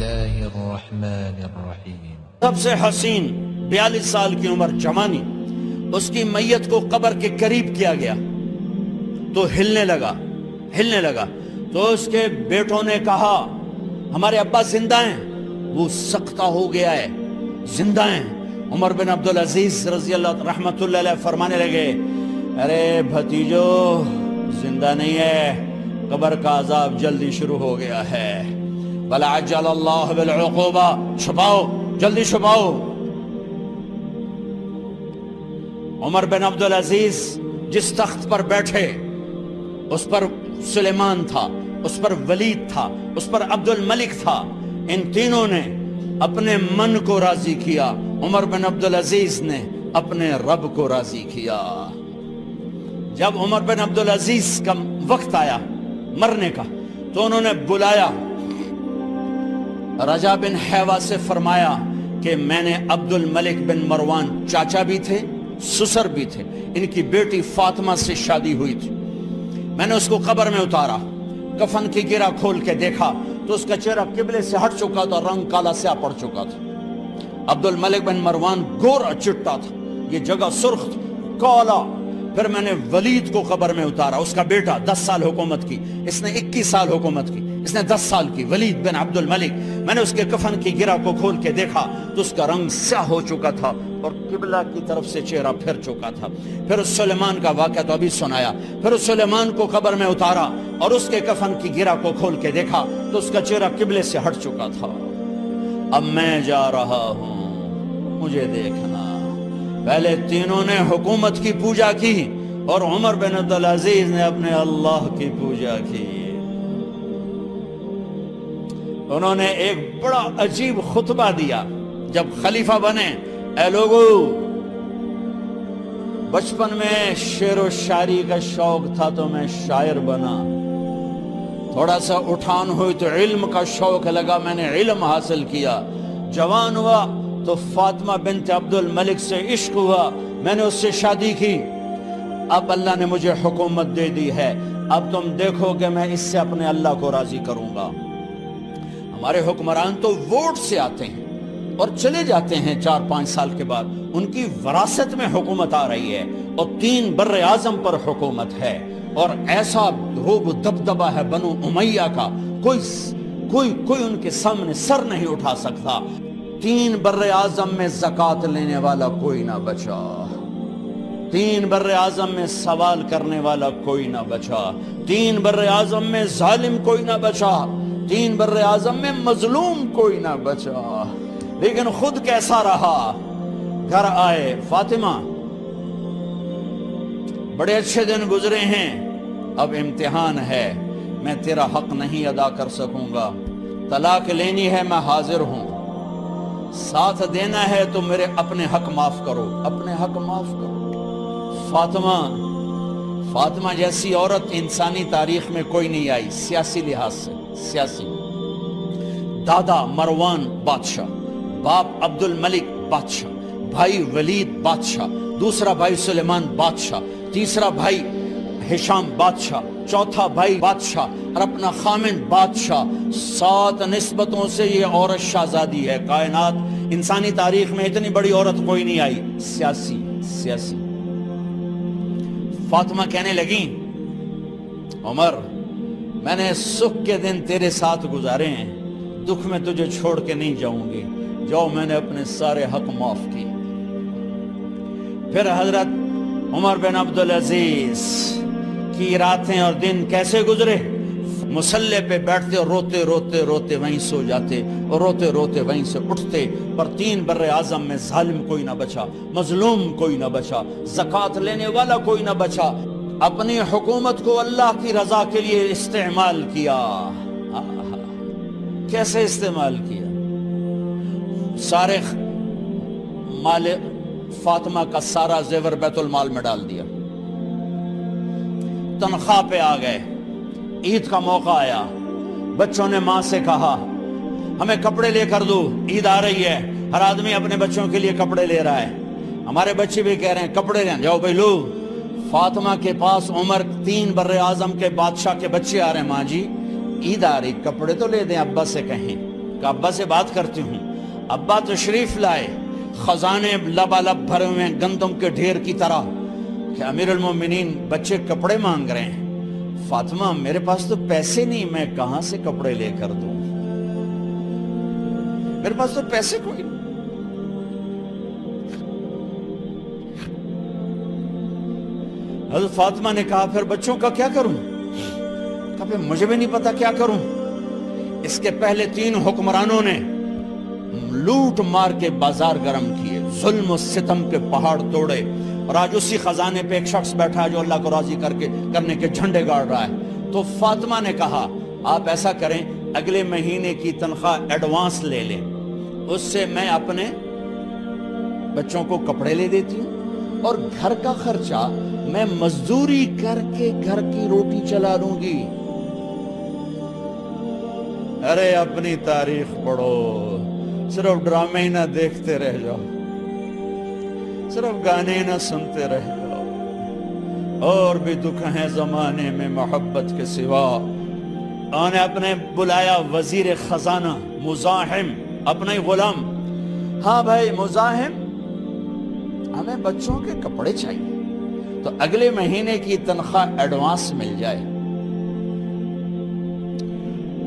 الله الرحمن الرحيم. سب سے حسین 42 سال کی عمر جوانی، اس کی میت کو قبر کے قریب کیا گیا تو ہلنے لگا تو اس کے بیٹوں نے کہا ہمارے ابا زندہ ہیں، وہ سکتہ ہو گیا ہے، زندہ ہیں۔ عمر بن عبدالعزیز رضی اللہ رحمت اللہ علیہ فرمانے لگے ارے بھتیجو زندہ نہیں ہے، قبر کا عذاب جلدی شروع ہو گیا ہے، بل عجل اللہ بالعقوبہ، چھپاؤ جلدی چھپاؤ۔ عمر بن عبدالعزیز جس تخت پر بیٹھے اس پر سلیمان تھا، اس پر ولید تھا، اس پر عبد الملک تھا، ان تینوں نے اپنے من کو راضی کیا، عمر بن عبدالعزیز نے اپنے رب کو راضی کیا۔ جب عمر بن عبدالعزیز کا وقت آیا مرنے کا تو انہوں نے بلایا رجا بن حیوہ سے، فرمایا کہ میں نے عبد الملک بن مروان چاچا بھی تھے سسر بھی تھے، ان کی بیٹی فاطمہ سے شادی ہوئی تھی، میں نے اس کو قبر میں اتارا، کفن کی گرہ کھول کے دیکھا تو اس کا چہرہ قبلے سے ہٹ چکا تھا، رنگ کالا سیاہ پڑ چکا تھا۔ عبد الملک بن مروان گورا چٹا تھا، یہ جگہ سرخ تھی، کالا۔ پھر میں نے ولید کو قبر میں اتارا، اس کا بیٹا 10 سال حکومت کی، اس نے 21 سال حکومت کی، اس نے 10 سال کی، ولید بن عبد الملک۔ میں نے اس کے کفن کی گرہ کو کھول کے دیکھا تو اس کا رنگ سیاہ ہو چکا تھا اور قبلہ کی طرف سے چہرہ پھر چکا تھا۔ پھر اس سلیمان کا واقعہ تو ابھی سنایا، پھر اس سلیمان کو قبر میں اتارا اور اس کے کفن کی گرہ کو کھول کے دیکھا تو اس کا چہرہ قبلے سے ہٹ چکا تھا۔ اب میں جا رہا ہوں، مجھے دیکھنا۔ پہلے تینوں نے حکومت کی پوجا کی اور عمر بن عبدالعزیز نے اپنے اللہ کی پوجا کی۔ انہوں نے ایک بڑا عجیب خطبہ دیا جب خلیفہ بنے، اے لوگو بچپن میں شعر و شاعری کا شوق تھا تو میں شاعر بنا، تھوڑا سا اٹھان ہوئی تو علم کا شوق لگا، میں نے علم حاصل کیا، جوان ہوا تو فاطمہ بنت عبد الملک سے عشق ہوا، میں نے اس سے شادی کی، اب اللہ نے مجھے حکومت دے دی ہے، اب تم دیکھو کہ میں اس سے اپنے اللہ کو راضی کروں گا۔ ہمارے حکمران تو ووٹ سے آتے ہیں اور چلے جاتے ہیں 4-5 سال کے بعد، ان کی وراثت میں حکومت آ رہی ہے اور 3 بر اعظم پر حکومت ہے اور ایسا روب دبدبہ ہے بنو امیہ کا، کوئی ان کے سامنے سر نہیں اٹھا سکتا۔ 3 بر اعظم میں زکوٰۃ لینے والا کوئی نہ بچا، 3 بر اعظم میں سوال کرنے والا کوئی نہ بچا، 3 بر اعظم میں ظالم کوئی نہ بچا، 3 بر اعظم میں مظلوم کوئی نہ بچا۔ لیکن خود کیسا رہا؟ گھر آئے، فاطمہ بڑے اچھے دن گزرے ہیں، اب امتحان ہے، میں تیرا حق نہیں ادا کر سکوں گا، طلاق لینی ہے میں حاضر ہوں، ساتھ دینا ہے تو میرے اپنے حق معاف کرو، اپنے حق معاف کرو۔ فاطمہ جیسی عورت انسانی تاریخ میں کوئی نہیں آئی، سیاسی لحاظ سے، سیاسی، دادا مروان بادشاہ، باپ عبد الملک بادشاہ، بھائی ولید بادشاہ، دوسرا بھائی سلیمان بادشاہ، تیسرا بھائی ہشام بادشاہ، چوتھا بھائی بادشاہ اور اپنا خامن بادشاہ، 7 نسبتوں سے یہ عورت شہزادی ہے۔ کائنات انسانی تاریخ میں اتنی بڑی عورت کوئی نہیں آئی، سیاسی۔ فاطمہ کہنے لگیں عمر میں نے سکھ کے دن تیرے ساتھ گزارے ہیں، دکھ میں تجھے چھوڑ کے نہیں جاؤں گی، جاؤ میں نے اپنے سارے حق معاف کی۔ پھر حضرت عمر بن عبدالعزیز کی راتیں اور دن کیسے گزرے؟ مسلح پہ بیٹھتے اور روتے وہیں سو جاتے اور روتے وہیں سے اٹھتے، پر 3 بر اعظم میں ظالم کوئی نہ بچا، مظلوم کوئی نہ بچا، زکوٰۃ لینے والا کوئی نہ بچا، اپنی حکومت کو اللہ کی رضا کے لیے استعمال کیا۔ کیسے استعمال کیا؟ سارے مال فاطمہ کا سارا زیور بیت المال میں ڈال دیا، تنخواہ پہ آ گئے، عید کا موقع آیا، بچوں نے ماں سے کہا ہمیں کپڑے لے کر دو، عید آ رہی ہے، ہر آدمی اپنے بچوں کے لیے کپڑے لے رہا ہے، ہمارے بچے بھی کہہ رہے ہیں کپڑے لیں، جاؤ بھائی لو۔ فاطمہ کے پاس عمر 3 بر اعظم کے بادشاہ کے بچے آ رہے ہیں، ماں جی عید آ رہی، کپڑے تو لے دیں، ابا سے کہیں کہ ابا سے بات کرتی ہوں. ابا تشریف لائے، خزانے لبالب بھرے ہوئے ہیں گندم کے ڈھیر کی طرح، کہ امیر المومنین بچے کپڑے مانگ رہے ہیں. فاطمہ میرے پاس تو پیسے نہیں، میں کہاں سے کپڑے لے کر دوں، میرے پاس تو پیسے کوئی نہیں. حضرت فاطمہ نے کہا پھر بچوں کا کیا کروں؟ کہا پھر مجھے بھی نہیں پتا کیا کروں. اس کے پہلے 3 حکمرانوں نے لوٹ مار کے بازار گرم کیے، ظلم و ستم کے پہاڑ توڑے، اور آج اسی خزانے پہ ایک شخص بیٹھا ہے جو اللہ کو راضی کرنے کے جھنڈے گاڑ رہا ہے. تو فاطمہ نے کہا آپ ایسا کریں، اگلے مہینے کی تنخواہ ایڈوانس لے لیں، اس سے میں اپنے بچوں کو کپڑے لے دیتی ہوں، اور گھر کا خرچہ میں مزدوری کر کے گھر کی روٹی چلا لوں گی. ارے اپنی تاریخ پڑھو، صرف ڈرامے ہی نہ دیکھتے رہ جاؤ، صرف گانے نہ سنتے رہ جاؤ. اور بھی دکھ ہیں زمانے میں محبت کے سوا. انہوں نے اپنے بلایا وزیر خزانہ مزاحم، اپنا ہی غلام. ہاں بھائی مزاحم، ہمیں بچوں کے کپڑے چاہیے، تو اگلے مہینے کی تنخواہ ایڈوانس مل جائے.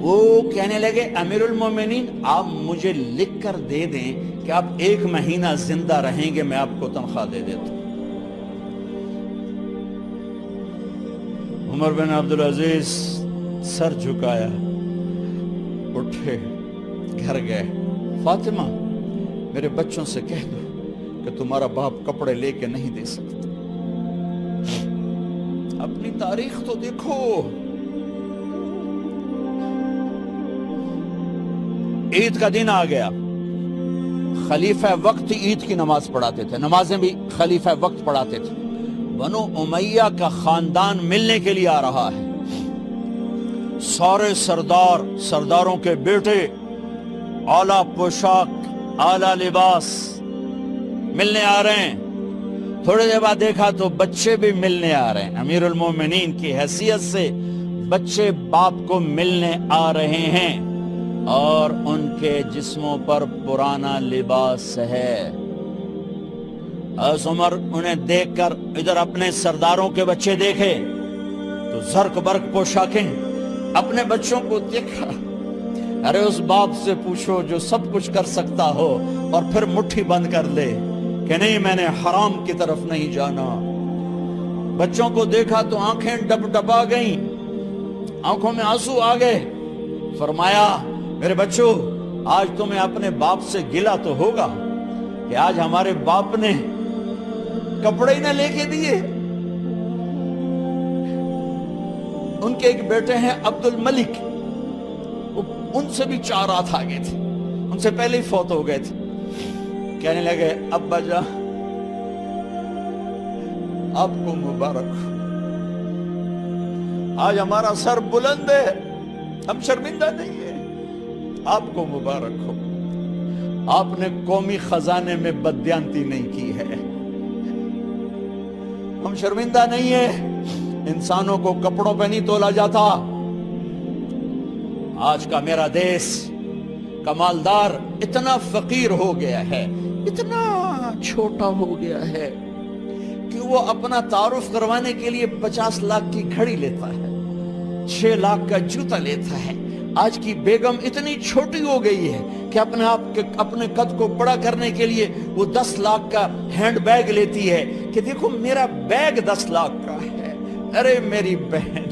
وہ کہنے لگے امیر المومنین آپ مجھے لکھ کر دے دیں کہ آپ 1 مہینہ زندہ رہیں گے، میں آپ کو تنخواہ دے دیتا ہوں. عمر بن عبدالعزیز سر جھکایا، اٹھے، گھر گئے. فاطمہ میرے بچوں سے کہہ دو کہ تمہارا باپ کپڑے لے کے نہیں دے سکتا. اپنی تاریخ تو دیکھو. عید کا دن آ گیا، خلیفہ وقت عید کی نماز پڑھاتے تھے، نمازیں بھی خلیفہ وقت پڑھاتے تھے. بنو امیہ کا خاندان ملنے کے لیے آ رہا ہے. سارے سرداروں کے بیٹے اعلیٰ پوشاک، اعلیٰ لباس ملنے آ رہے ہیں. تھوڑے دیر بعد دیکھا تو بچے بھی ملنے آ رہے ہیں. امیر المومنین کی حیثیت سے بچے باپ کو ملنے آ رہے ہیں، اور ان کے جسموں پر پرانا لباس ہے. حضرت عمر انہیں دیکھ کر ادھر اپنے سرداروں کے بچے دیکھے تو زرق برق پوشاکیں، اپنے بچوں کو دیکھا. ارے اس باپ سے پوچھو جو سب کچھ کر سکتا ہو اور پھر مٹھی بند کر لے کہ نہیں میں نے حرام کی طرف نہیں جانا. بچوں کو دیکھا تو آنکھیں ڈب ڈبا گئیں، آنکھوں میں آنسو آ گئے. فرمایا میرے بچوں آج تمہیں اپنے باپ سے گلہ تو ہوگا کہ آج ہمارے باپ نے کپڑے ہی نہ لے کے دیے. ان کے ایک بیٹے ہیں عبد الملک، ان سے بھی 4 رات آگے تھے، ان سے پہلے ہی فوت ہو گئے تھے. کہنے لگے ابا جان آپ کو مبارک ہو، آج ہمارا سر بلند ہے، ہم شرمندہ نہیں ہیں، آپ کو مبارک ہو. آپ نے قومی خزانے میں بددیانتی نہیں کی ہے، ہم شرمندہ نہیں ہیں. انسانوں کو کپڑوں پہ نہیں تولا جاتا. آج کا میرا دیس کا مالدار اتنا فقیر ہو گیا ہے، اتنا چھوٹا ہو گیا ہے کہ وہ اپنا تعارف کروانے کے لیے 50 لاکھ کی گھڑی لیتا ہے، 6 لاکھ کا جوتا لیتا ہے. آج کی بیگم اتنی چھوٹی ہو گئی ہے کہ اپنے قد کو بڑا کرنے کے لیے وہ 10 لاکھ کا ہینڈ بیگ لیتی ہے کہ دیکھو میرا بیگ 10 لاکھ کا ہے. ارے میری بہن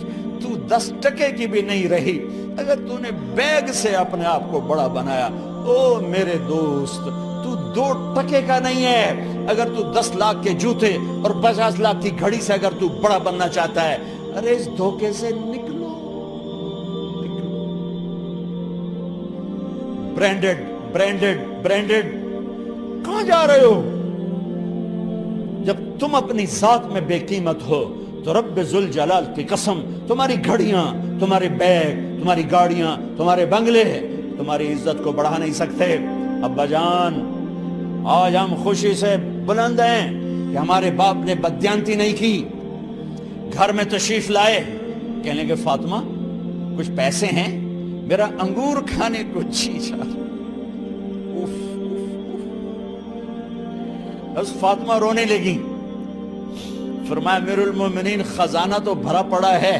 تو 10 ٹکے کی بھی نہیں رہی اگر تو نے بیگ سے اپنے آپ کو بڑا بنایا. او میرے دوست تو 2 ٹکے کا نہیں ہے اگر تو 10 لاکھ کے جوتے اور 50 لاکھ کی گھڑی سے اگر تو بڑا بننا چاہتا ہے. ارے اس دھوکے سے نکلو. برینڈڈ کہاں جا رہے ہو؟ جب تم اپنی ذات میں بے قیمت ہو تو رب ذوالجلال کی قسم تمہاری گھڑیاں، تمہارے بیگ، تمہاری گاڑیاں، تمہارے بنگلے تمہاری عزت کو بڑھا نہیں سکتے. ابا جان آج ہم خوشی سے بلند ہیں کہ ہمارے باپ نے بددیانتی نہیں کی. گھر میں تشریف لائے، کہنے لگے فاطمہ کچھ پیسے ہیں، میرا انگور کھانے کو جی چاہتا. بس فاطمہ رونے لگی. فرمایا امیر المومنین خزانہ تو بھرا پڑا ہے,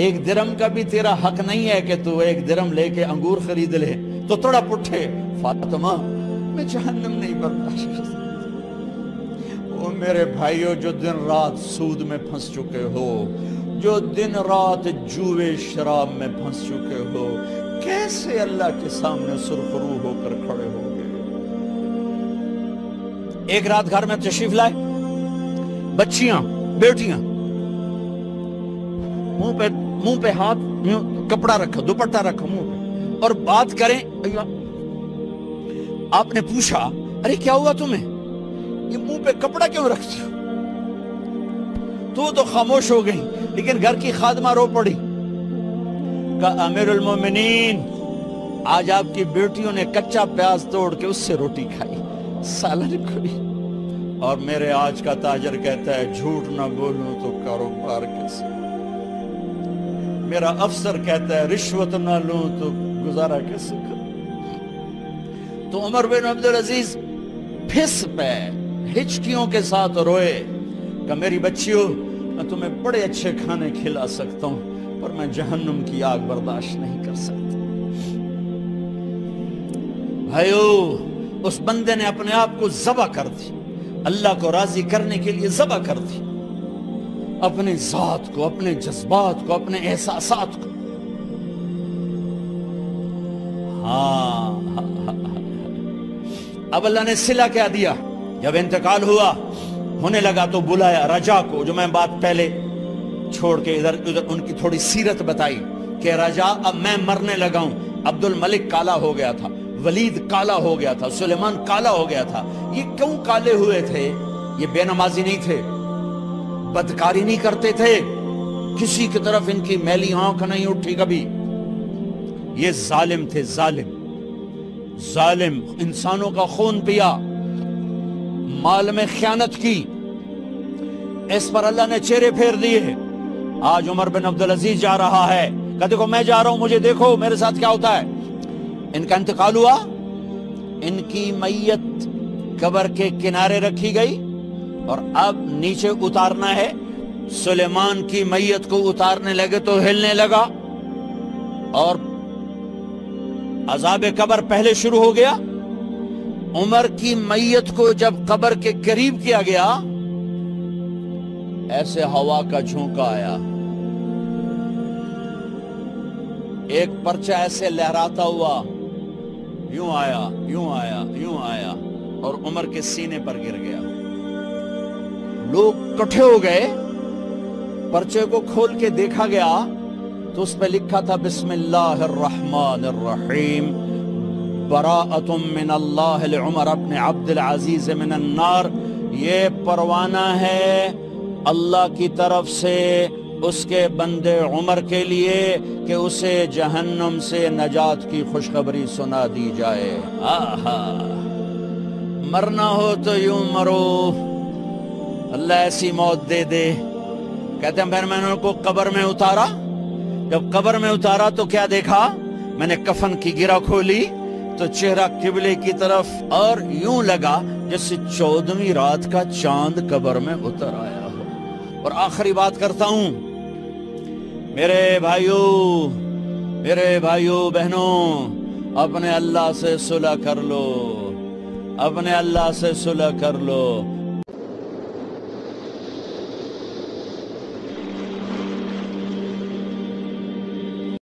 1 درہم کا بھی تیرا حق نہیں ہے کہ تو 1 درہم لے کے انگور خرید لے. تو تھوڑا پٹھے, فاطمہ میں جہنم نہیں برداشت کر سکتی. وہ میرے بھائیو جو دن رات سود میں پھنس چکے ہو, جو دن رات جوے شراب میں پھنس چکے ہو, کیسے اللہ کے سامنے سرخرو ہو کر کھڑے ہو گئے؟ ایک رات گھر میں تشریف لائے, بچیاں بیٹیاں, منہ پہ ہاتھ, کپڑا رکھا, دوپٹہ رکھا منہ پہ, اور بات کریں. آپ نے پوچھا ارے کیا ہوا تمہیں, یہ منہ پہ کپڑا کیوں رکھتی ہو؟ تو خاموش ہو گئی, لیکن گھر کی خادمہ رو پڑی. کہا امیر المومنین آج آپ کی بیٹیوں نے کچا پیاز توڑ کے اس سے روٹی کھائی, سالن کھائی, اور میرے آج کا تاجر کہتا ہے جھوٹ نہ بولوں تو کاروبار کیسے, میرا افسر کہتا ہے رشوت نہ لوں تو گزارا کیسے کروں. تو عمر بن عبدالعزیز پھس پہ ہچکیوں کے ساتھ روئے کہ میری بچیوں میں تمہیں بڑے اچھے کھانے کھلا سکتا ہوں, پر میں جہنم کی آگ برداشت نہیں کر سکتا. بھائیو, اس بندے نے اپنے آپ کو ذبح کر دی, اللہ کو راضی کرنے کے لیے ذبح کر دی, اپنے ذات کو, اپنے جذبات کو, اپنے احساسات کو. اب اللہ نے صلہ کیا دیا, جب انتقال ہونے لگا تو بلایا رجا کو, جو میں بات پہلے چھوڑ کے ادھر ان کی تھوڑی سیرت بتائی کہ رجا اب میں مرنے لگا ہوں. عبد الملک کالا ہو گیا تھا, ولید کالا ہو گیا تھا, سلیمان کالا ہو گیا تھا. یہ کیوں کالے ہوئے تھے؟ یہ بے نمازی نہیں تھے, بدکاری نہیں کرتے تھے, کسی کی طرف ان کی میلی آنکھ نہیں اٹھی کبھی. یہ ظالم تھے, ظالم انسانوں کا خون پیا, مال میں خیانت کی, اس پر اللہ نے چہرے پھیر دیے. آج عمر بن عبدالعزیز جا رہا ہے, کہ دیکھو میں جا رہا ہوں, مجھے دیکھو میرے ساتھ کیا ہوتا ہے. ان کا انتقال ہوا, ان کی میت قبر کے کنارے رکھی گئی, اور اب نیچے اتارنا ہے. سلیمان کی میت کو اتارنے لگے تو ہلنے لگا, اور عذاب قبر پہلے شروع ہو گیا. عمر کی میت کو جب قبر کے قریب کیا گیا, ایسے ہوا کا جھونکا آیا, ایک پرچہ ایسے لہراتا ہوا یوں آیا, یوں آیا, یوں آیا, اور عمر کے سینے پر گر گیا. لوگ کٹھے ہو گئے, پرچے کو کھول کے دیکھا گیا تو اس پہ لکھا تھا بسم اللہ الرحمن الرحیم, براءۃ من اللہ لعمر بن عبد العزیز من النار. یہ پروانہ ہے اللہ کی طرف سے اس کے بندے عمر کے لیے کہ اسے جہنم سے نجات کی خوشخبری سنا دی جائے. مرنا ہو تو یوں مرو, اللہ ایسی موت دے دے. کہتے ہیں میں نے ان کو قبر میں اتارا, جب قبر میں اتارا تو کیا دیکھا, میں نے کفن کی گرہ کھولی تو چہرہ قبلے کی طرف, اور یوں لگا جیسے 14ویں رات کا چاند قبر میں اتر آیا ہو. اور آخری بات کرتا ہوں, میرے بھائیوں بہنوں, اپنے اللہ سے صلح کر لو, اپنے اللہ سے صلح کر لو.